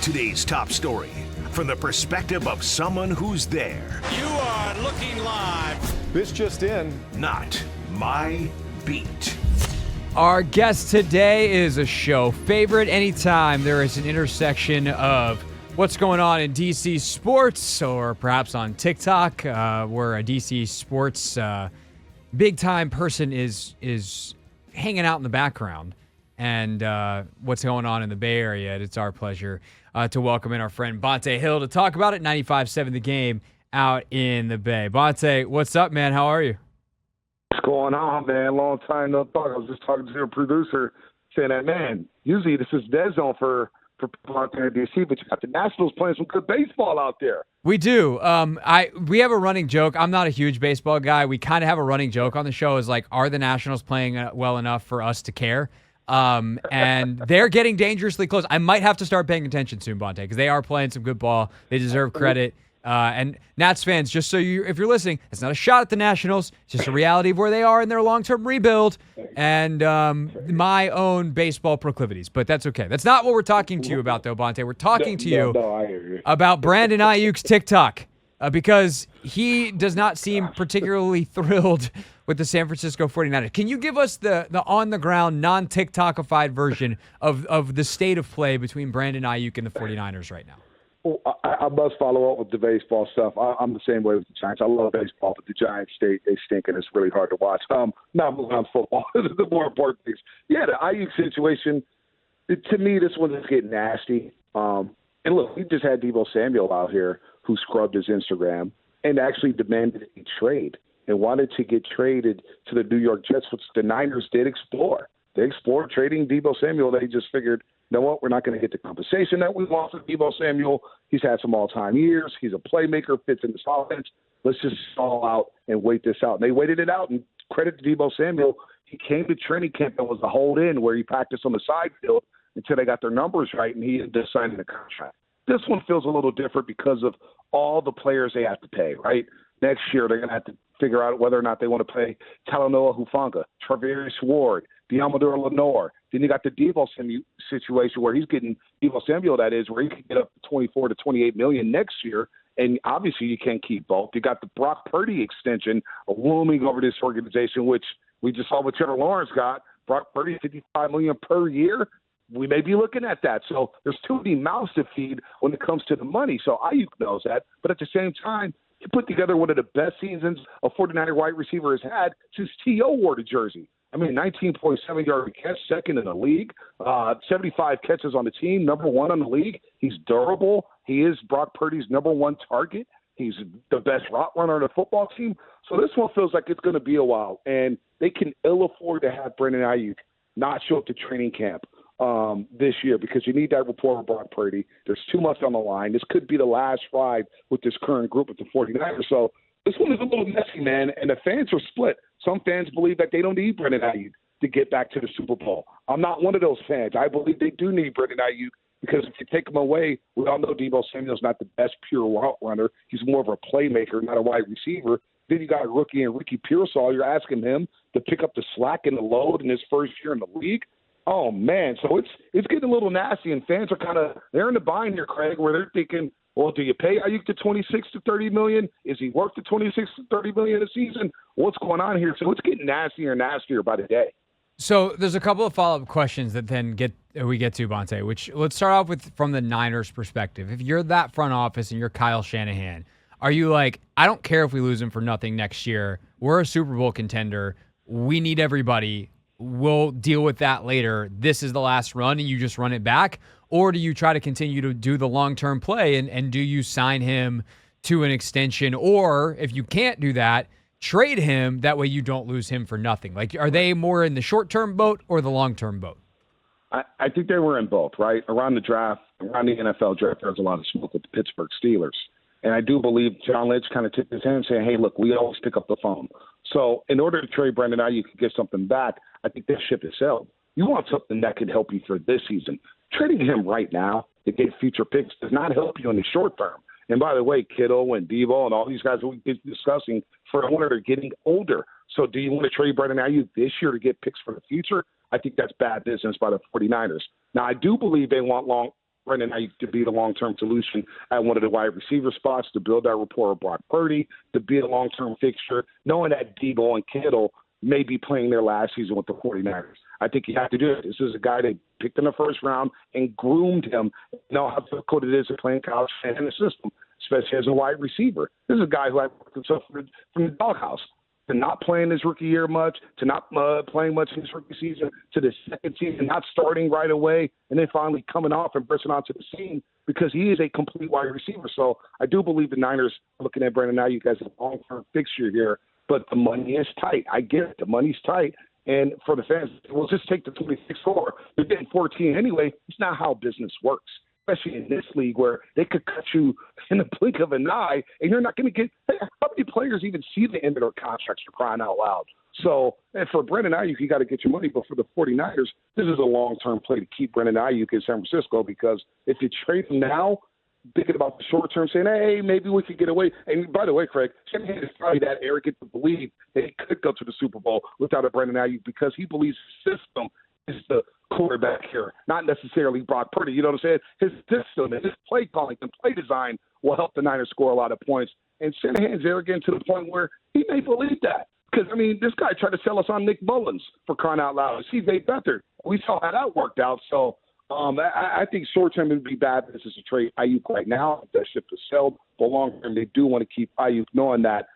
Today's top story from the perspective of someone who's there. You are looking live. This just in. Not my beat. Our guest today is a show favorite. Anytime there is an intersection of what's going on in DC sports or perhaps on TikTok, where a DC sports big-time person is hanging out in the background, and what's going on in the Bay Area, it's our pleasure to welcome in our friend Bonta Hill to talk about it. 95.7 The Game out in the Bay. Bonta, what's up, man? How are you? What's going on, man? Long time no talk. I was just talking to your producer saying that, man, usually this is dead zone for people out there in D.C., but you got the Nationals playing some good baseball out there. We do. We have a running joke. I'm not a huge baseball guy. We kind of have a running joke on the show is like, are the Nationals playing well enough for us to care? And they're getting dangerously close. I might have to start paying attention soon, Bonta, because they are playing some good ball. They deserve credit. And Nats fans, just so if you're listening, it's not a shot at the Nationals. It's just a reality of where they are in their long-term rebuild and my own baseball proclivities. But that's okay. That's not what we're talking to you about, though, Bonta. We're talking to you about Brandon Aiyuk's TikTok because he does not seem particularly thrilled with the San Francisco 49ers. Can you give us the on-the-ground, non-TikTokified version of the state of play between Brandon Aiyuk and the 49ers right now? Well, I must follow up with the baseball stuff. I'm the same way with the Giants. I love baseball, but the Giants, they stink, and it's really hard to watch. Now moving on to football, the more important things. Yeah, the Aiyuk situation, to me, this one is getting nasty. And look, we just had Deebo Samuel out here who scrubbed his Instagram and actually demanded a trade and wanted to get traded to the New York Jets, which the Niners did explore. They explored trading Deebo Samuel. They just figured, you know what, we're not going to get the compensation that we want for Deebo Samuel. He's had some all-time years. He's a playmaker, fits in this offense. Let's just stall out and wait this out. And they waited it out, and credit to Deebo Samuel. He came to training camp and was a hold-in where he practiced on the side field until they got their numbers right, and he ended up signing the contract. This one feels a little different because of all the players they have to pay, right? Next year, they're going to have to figure out whether or not they want to pay Talanoa Hufanga, Travis Ward, Deommodore Lenoir. Then you got the Deebo Samuel situation where he's getting Deebo Samuel, that is, where he could get up to 24 to 28 million next year. And obviously you can't keep both. You got the Brock Purdy extension looming over this organization, which we just saw what Trevor Lawrence got. Brock Purdy, $55 million per year. We may be looking at that. So there's too many mouths to feed when it comes to the money. So Aiyuk knows that. But at the same time, he put together one of the best seasons a 49er wide receiver has had since T.O. wore the jersey. I mean, 19.7 yard catch, second in the league, 75 catches on the team, number one on the league. He's durable. He is Brock Purdy's number one target. He's the best route runner on the football team. So this one feels like it's going to be a while, and they can ill afford to have Brandon Aiyuk not show up to training camp this year because you need that rapport with Brock Purdy. There's too much on the line. This could be the last ride with this current group with the 49ers. So this one is a little messy, man, and the fans are split. Some fans believe that they don't need Brandon Aiyuk to get back to the Super Bowl. I'm not one of those fans. I believe they do need Brandon Aiyuk because if you take him away, we all know Deebo Samuel's not the best pure route runner. He's more of a playmaker, not a wide receiver. Then you got a rookie and Ricky Pearsall. You're asking him to pick up the slack and the load in his first year in the league. Oh, man. So it's getting a little nasty, and fans are they're in the bind here, Craig, where they're thinking, well, do you pay Aiyuk to 26 to 30 million? Is he worth the 26 to 30 million a season? What's going on here? So it's getting nastier and nastier by the day. So there's a couple of follow-up questions that then we get to, Bonta, which let's start off with from the Niners perspective. If you're that front office and you're Kyle Shanahan, are you like, I don't care if we lose him for nothing next year. We're a Super Bowl contender. We need everybody. We'll deal with that later. This is the last run, and you just run it back? Or do you try to continue to do the long-term play, and do you sign him to an extension? Or if you can't do that, trade him. That way you don't lose him for nothing. Like, are they more in the short-term boat or the long-term boat? I think they were in both, right? Around the draft, around the NFL draft, there was a lot of smoke with the Pittsburgh Steelers. And I do believe John Lynch kind of took his hand and said, hey, look, we always pick up the phone. So in order to trade Brandon Aiyuk, you could get something back. I think that ship is sailed. You want something that could help you for this season. Trading him right now to get future picks does not help you in the short term. And by the way, Kittle and Deebo and all these guys we've been discussing for a winter, they're getting older. So do you want to trade Brandon Aiyuk this year to get picks for the future? I think that's bad business by the 49ers. Now, I do believe they want Brandon Aiyuk to be the long-term solution at one of the wide receiver spots, to build that rapport with Brock Purdy, to be a long-term fixture, knowing that Debo and Kittle may be playing their last season with the 49ers. I think you have to do it. This is a guy they picked in the first round and groomed him. You know how difficult it is to play in college and in the system, especially as a wide receiver. This is a guy who had worked himself from the doghouse, to not playing his rookie year much, to not playing much in his rookie season, to the second season, not starting right away, and then finally coming off and bursting onto the scene because he is a complete wide receiver. So I do believe the Niners are looking at Brandon Aiyuk as a long-term fixture here, but the money is tight. I get it. The money's tight. And for the fans, we'll just take the 26 score. They're getting 14 anyway. It's not how business works, especially in this league where they could cut you in the blink of an eye, and you're not going to get – how many players even see the end of their contracts for crying out loud? So, and for Brandon Aiyuk, you got to get your money. But for the 49ers, this is a long-term play to keep Brandon Aiyuk in San Francisco, because if you trade him now, thinking about the short term, saying, hey, maybe we could get away. And by the way, Craig, Shanahan is probably that arrogant to believe that he could go to the Super Bowl without a Brandon Aiyuk, because he believes his system is the quarterback here, not necessarily Brock Purdy. You know what I'm saying? His system and his play calling and play design will help the Niners score a lot of points. And Shanahan's arrogant to the point where he may believe that. Because, I mean, this guy tried to sell us on Nick Mullins, for crying out loud. CJ Beathard. We saw how that worked out. So, I think short-term it would be bad business to trade Aiyuk right now. That ship is sailed. But long-term, they do want to keep Aiyuk, knowing that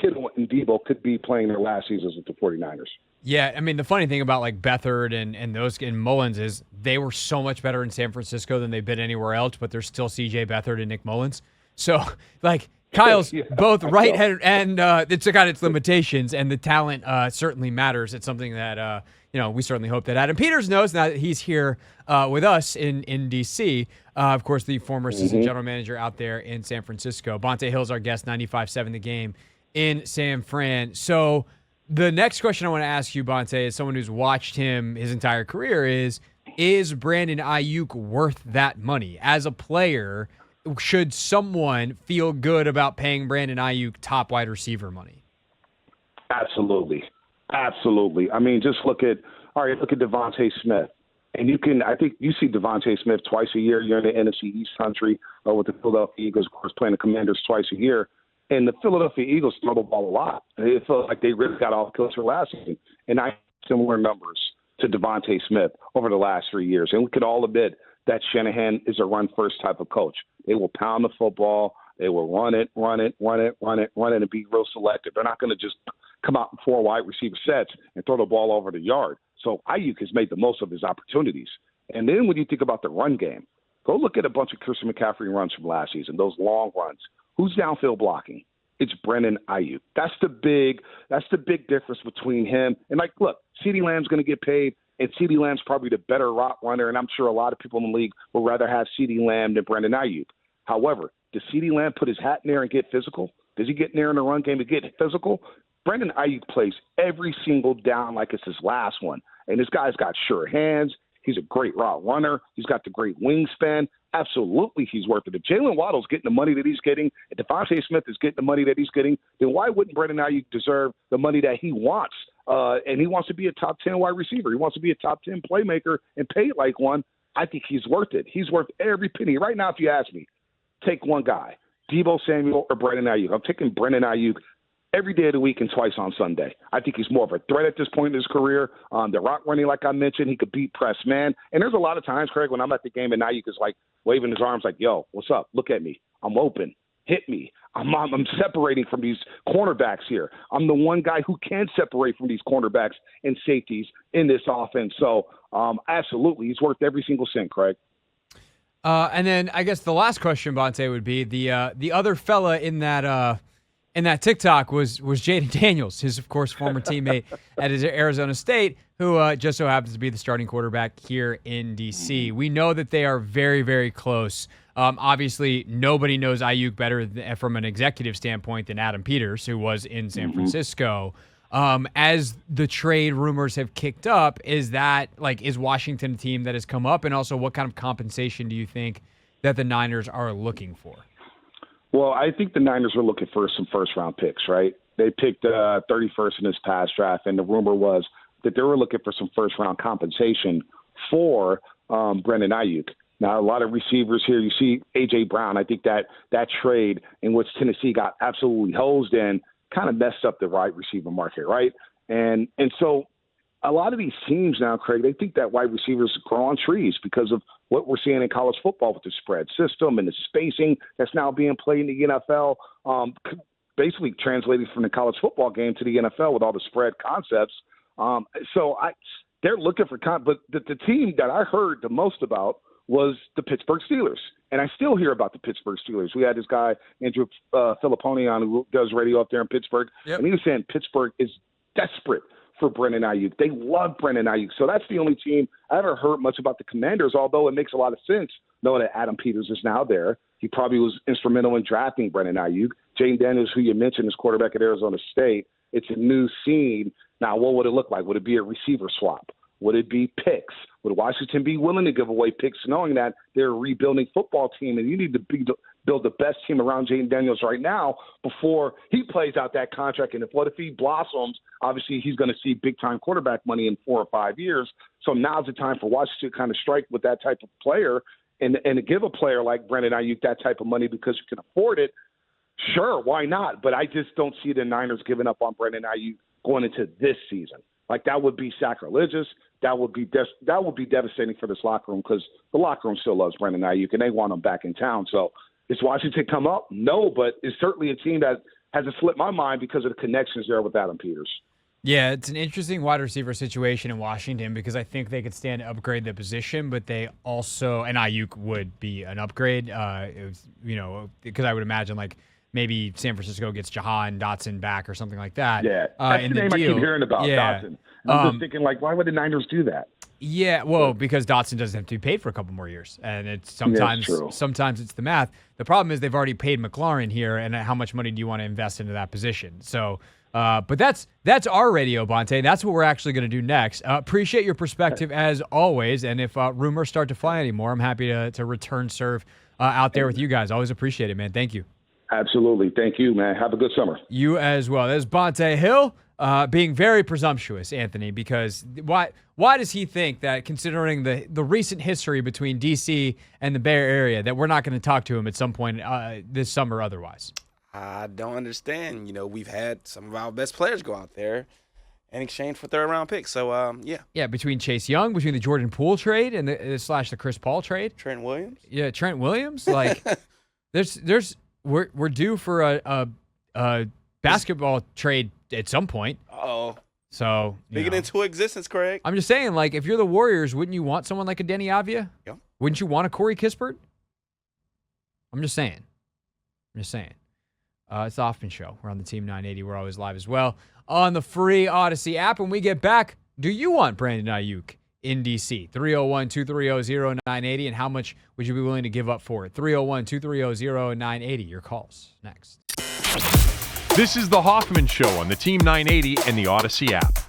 Kittle and Debo could be playing their last seasons with the 49ers. Yeah, I mean, the funny thing about like Beathard and those and Mullins is they were so much better in San Francisco than they've been anywhere else, but there's still CJ Beathard and Nick Mullins. So, like, Kyle's both right and it's got its limitations, and the talent certainly matters. It's something that we certainly hope that Adam Peters knows now that he's here with us in D.C. Of course, the former assistant general manager out there in San Francisco. Bonta Hill's our guest, 95.7 The Game in San Fran. So the next question I want to ask you, Bonta, as someone who's watched him his entire career, is Brandon Aiyuk worth that money? As a player, should someone feel good about paying Brandon Aiyuk top wide receiver money? Absolutely. Absolutely. I mean, just look at Devontae Smith. And I think you see Devontae Smith twice a year. You're in the NFC East country with the Philadelphia Eagles, of course, playing the Commanders twice a year. And the Philadelphia Eagles throw the ball a lot. It felt like they really got off kilter last season. And I have similar numbers to Devontae Smith over the last 3 years. And we could all admit that Shanahan is a run-first type of coach. They will pound the football. They will run it, and be real selective. They're not going to just come out in 4 wide receiver sets and throw the ball over the yard. So Aiyuk has made the most of his opportunities. And then when you think about the run game, go look at a bunch of Christian McCaffrey runs from last season, those long runs. Who's downfield blocking? It's Brandon Aiyuk. That's the big difference between him. And, like, look, CeeDee Lamb's going to get paid, and CeeDee Lamb's probably the better route runner, and I'm sure a lot of people in the league would rather have CeeDee Lamb than Brandon Aiyuk. However, does CeeDee Lamb put his hat in there and get physical? Does he get in there in the run game and get physical? Brandon Aiyuk plays every single down like it's his last one. And this guy's got sure hands. He's a great route runner. He's got the great wingspan. Absolutely, he's worth it. If Jalen Waddle's getting the money that he's getting, if Devontae Smith is getting the money that he's getting, then why wouldn't Brandon Aiyuk deserve the money that he wants? And he wants to be a top 10 wide receiver. He wants to be a top 10 playmaker and paid like one. I think he's worth it. He's worth every penny. Right now, if you ask me, take one guy, Deebo Samuel or Brandon Aiyuk. I'm taking Brandon Aiyuk every day of the week and twice on Sunday. I think he's more of a threat at this point in his career. The route running, like I mentioned, he could beat press man. And there's a lot of times, Craig, when I'm at the game and Aiyuk is like waving his arms like, yo, what's up? Look at me. I'm open. Hit me. I'm separating from these cornerbacks here. I'm the one guy who can separate from these cornerbacks and safeties in this offense. So, absolutely, he's worth every single cent, Craig. And then I guess the last question, Bonta, would be the other fella in that Tik Tok was Jayden Daniels, his, of course, former teammate at Arizona State, who just so happens to be the starting quarterback here in D.C. We know that they are very, very close. Obviously, nobody knows Aiyuk better from an executive standpoint than Adam Peters, who was in San Francisco. As the trade rumors have kicked up, is Washington a team that has come up? And also, what kind of compensation do you think that the Niners are looking for? Well, I think the Niners are looking for some first-round picks, right? They picked 31st in this past draft, and the rumor was that they were looking for some first-round compensation for Brandon Aiyuk. Now, a lot of receivers here, you see A.J. Brown. I think that trade in which Tennessee got absolutely hosed in kind of messed up the wide receiver market, right? And so a lot of these teams now, Craig, they think that wide receivers grow on trees because of what we're seeing in college football with the spread system and the spacing that's now being played in the NFL, basically translated from the college football game to the NFL with all the spread concepts. They're looking for but the team that I heard the most about was the Pittsburgh Steelers. And I still hear about the Pittsburgh Steelers. We had this guy, Andrew Filipponi, on who does radio up there in Pittsburgh. Yep. And he was saying Pittsburgh is desperate for Brandon Aiyuk. They love Brandon Aiyuk. So that's the only team I ever heard much about the Commanders, although it makes a lot of sense knowing that Adam Peters is now there. He probably was instrumental in drafting Brandon Aiyuk. Jayden Daniels, who you mentioned, is quarterback at Arizona State. It's a new scene. Now, what would it look like? Would it be a receiver swap? Would it be picks? Would Washington be willing to give away picks knowing that they're a rebuilding football team and you need to build the best team around Jayden Daniels right now before he plays out that contract? And what if he blossoms? Obviously, he's going to see big-time quarterback money in 4 or 5 years. So now's the time for Washington to kind of strike with that type of player and to give a player like Brandon Aiyuk that type of money because you can afford it. Sure, why not? But I just don't see the Niners giving up on Brandon Aiyuk going into this season. Like, that would be sacrilegious. That would be devastating for this locker room because the locker room still loves Brandon Aiyuk and they want him back in town. So is Washington come up? No, but it's certainly a team that hasn't slipped my mind because of the connections there with Adam Peters. Yeah, it's an interesting wide receiver situation in Washington because I think they could stand to upgrade the position, but they also, and Aiyuk would be an upgrade, because I would imagine like maybe San Francisco gets Jahan Dotson back or something like that. Yeah, that's the name I keep hearing about, Dotson. I'm just thinking, like, why would the Niners do that? Yeah, well, because Dotson doesn't have to be paid for a couple more years, and it's sometimes it's the math. The problem is they've already paid McLaurin here, and how much money do you want to invest into that position? So, but that's our radio, Bonta. That's what we're actually going to do next. Appreciate your perspective as always, and if rumors start to fly anymore, I'm happy to return serve out there with you guys. Always appreciate it, man. Thank you. Absolutely. Thank you, man. Have a good summer. You as well. There's Bonta Hill being very presumptuous, Anthony, because why does he think that, considering the recent history between D.C. and the Bay Area, that we're not going to talk to him at some point this summer otherwise? I don't understand. We've had some of our best players go out there in exchange for third-round picks. So, yeah. Yeah, between Chase Young, between the Jordan Poole trade and the Chris Paul trade. Trent Williams. Yeah, Trent Williams. Like, we're due for a basketball trade at some point. Uh-oh. So, Speaking into existence, Craig. I'm just saying, like, if you're the Warriors, wouldn't you want someone like a Denny Avdia? Yeah. Wouldn't you want a Corey Kispert? I'm just saying. It's the Hoffman Show. We're on the Team 980. We're always live as well on the free Odyssey app. When we get back, do you want Brandon Aiyuk in D.C.? 301-230-0980. And how much would you be willing to give up for it? 301-230-0980. Your calls next. This is the Hoffman Show on the Team 980 and the Odyssey app.